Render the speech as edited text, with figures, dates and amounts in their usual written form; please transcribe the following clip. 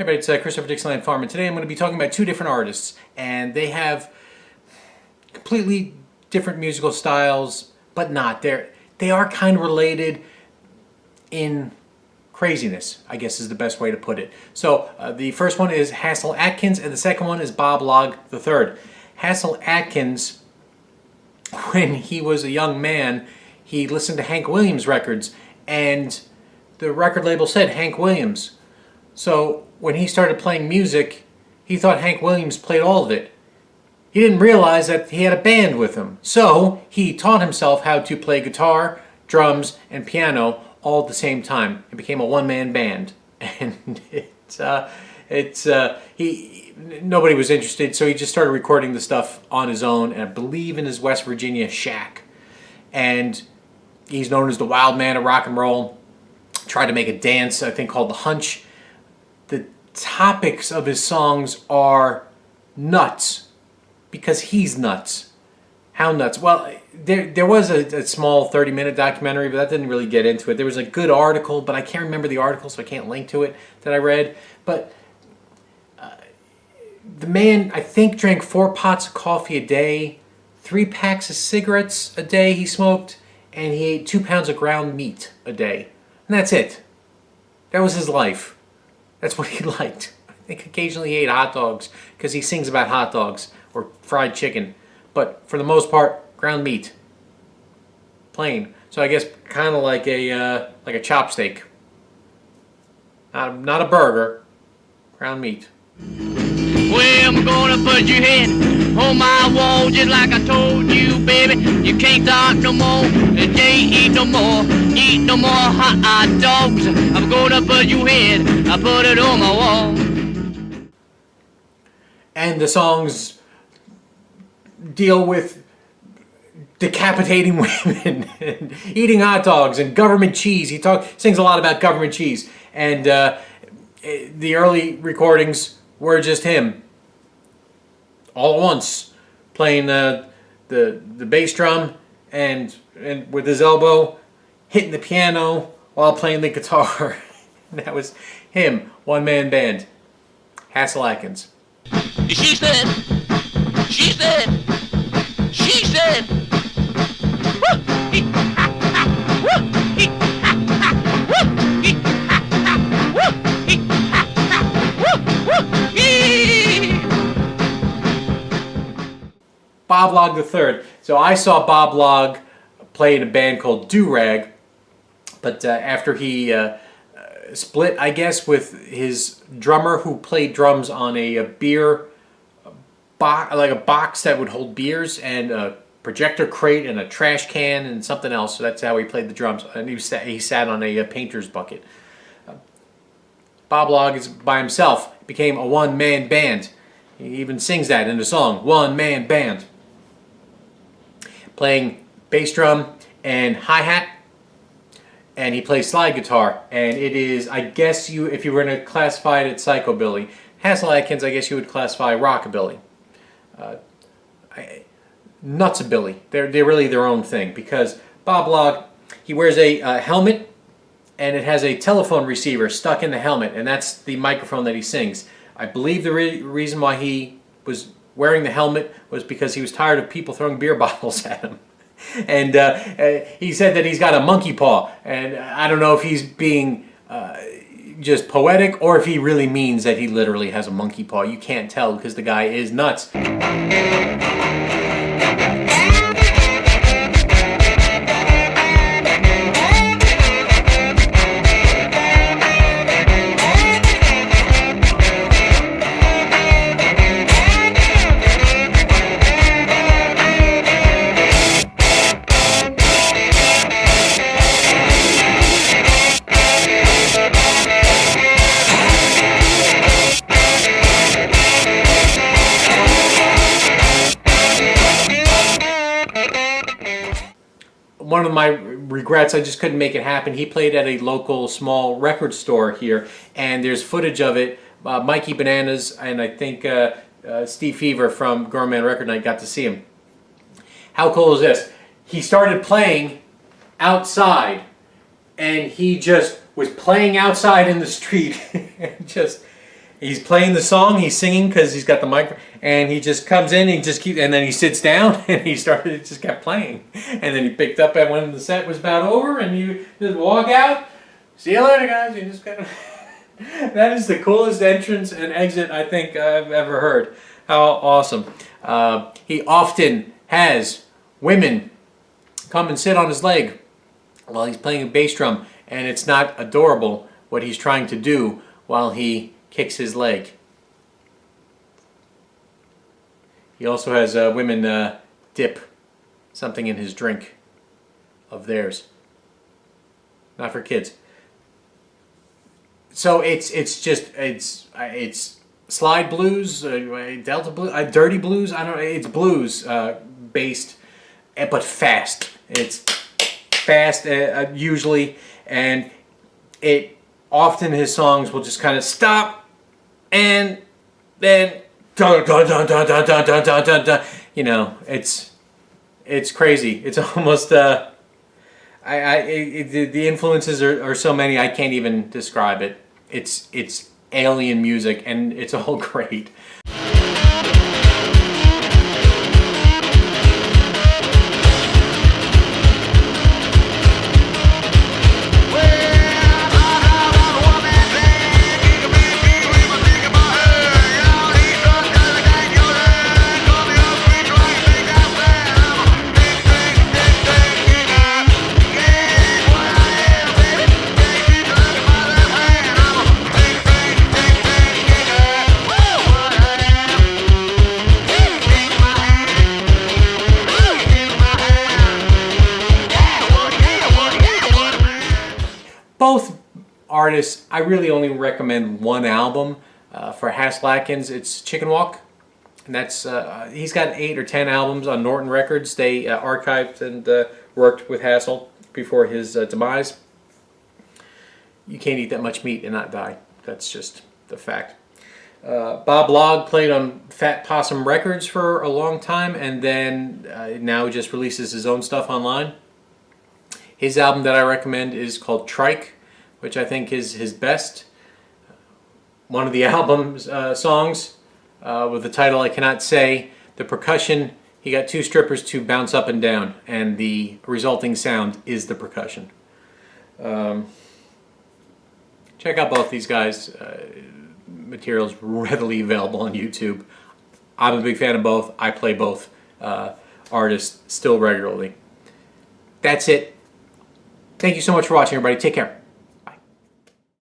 Hey everybody, it's Christopher Dixieland Farm, and today I'm going to be talking about two different artists, and they have completely different musical styles, but not. They are kind of related in craziness, I guess is the best way to put it. So the first one is Hasil Adkins, and the second one is Bob Log III. Hasil Adkins, when he was a young man, he listened to Hank Williams records, and the record label said Hank Williams. So when he started playing music, he thought Hank Williams played all of it. He didn't realize that he had a band with him. So he taught himself how to play guitar, drums, and piano all at the same time. It became a one-man band. And nobody was interested, so he just started recording the stuff on his own, and I believe in his West Virginia shack. And he's known as the wild man of rock and roll. Tried to make a dance, I think, called The Hunch. The topics of his songs are nuts because he's nuts. How nuts? Well, there was a small 30-minute documentary, but that didn't really get into it. There was a good article, but I can't remember the article, so I can't link to it, that I read. But the man, I think, drank 4 pots of coffee a day, 3 packs of cigarettes a day he smoked, and he ate 2 pounds of ground meat a day. And that's it. That was his life. That's what he liked. I think occasionally he ate hot dogs because he sings about hot dogs or fried chicken. But for the most part, ground meat. Plain. So I guess kind of like a chopstick. Not a burger. Ground meat. Well, I'm gonna put your head on my wall just like I told you, baby. You can't talk no more, and you can't eat no more hot dogs. I'm gonna put your head, I put it on my wall. And the songs deal with decapitating women and eating hot dogs and government cheese. He sings a lot about government cheese. And the early recordings were just him, all at once, playing the bass drum and with his elbow, hitting the piano while playing the guitar. That was him, one-man band. Hasil Adkins. She said, Bob Log III. So I saw Bob Log play in a band called Do-Rag, but after he split, I guess, with his drummer who played drums on a beer box, like a box that would hold beers, and a projector crate and a trash can and something else. So that's how he played the drums. And he sat on a painter's bucket. Bob Log is by himself. Became a one-man band. He even sings that in the song, One-Man Band. Playing bass drum and hi-hat, and he plays slide guitar, and it is, I guess, if you were going to classify it, it's psychobilly. Hasil Adkins, I guess you would classify rockabilly. Nutsabilly. They're really their own thing, because Bob Log, he wears a helmet, and it has a telephone receiver stuck in the helmet, and that's the microphone that he sings. I believe the reason why he was wearing the helmet was because he was tired of people throwing beer bottles at him. And he said that he's got a monkey paw, and I don't know if he's being just poetic or if he really means that he literally has a monkey paw. You can't tell because the guy is nuts. One of my regrets, I just couldn't make it happen. He played at a local small record store here, and there's footage of it. Mikey Bananas and I think Steve Fever from Grown Man Record Night got to see him. How cool is this? He started playing outside, and he just was playing outside in the street, just He's playing the song, he's singing because he's got the mic, and he just comes in, and then he sits down, and just kept playing. And then he picked up at when the set was about over, and you just walk out, see you later, guys. You just kind of that is the coolest entrance and exit I think I've ever heard. How awesome. He often has women come and sit on his leg while he's playing a bass drum, and it's not adorable what he's trying to do while he kicks his leg. He also has women dip something in his drink of theirs. Not for kids. So it's slide blues, delta blues, dirty blues. I don't know. It's blues based, but fast. It's fast usually, and it often his songs will just kind of stop, and then dun dun dun dun dun dun dun dun dun dun. You know, it's crazy. It's almost the influences are so many I can't even describe it. It's alien music, and it's all great. Both artists, I really only recommend one album for Hasil Adkins. It's Chicken Walk, and that's he's got 8 or 10 albums on Norton Records. They archived and worked with Hasil before his demise. You can't eat that much meat and not die. That's just the fact. Bob Log played on Fat Possum Records for a long time, and then now he just releases his own stuff online. His album that I recommend is called Trike, which I think is his best. One of the album's songs with the title I cannot say, the percussion, he got 2 strippers to bounce up and down, and the resulting sound is the percussion. Check out both these guys. Materials readily available on YouTube. I'm a big fan of both. I play both artists still regularly. That's it. Thank you so much for watching, everybody. Take care.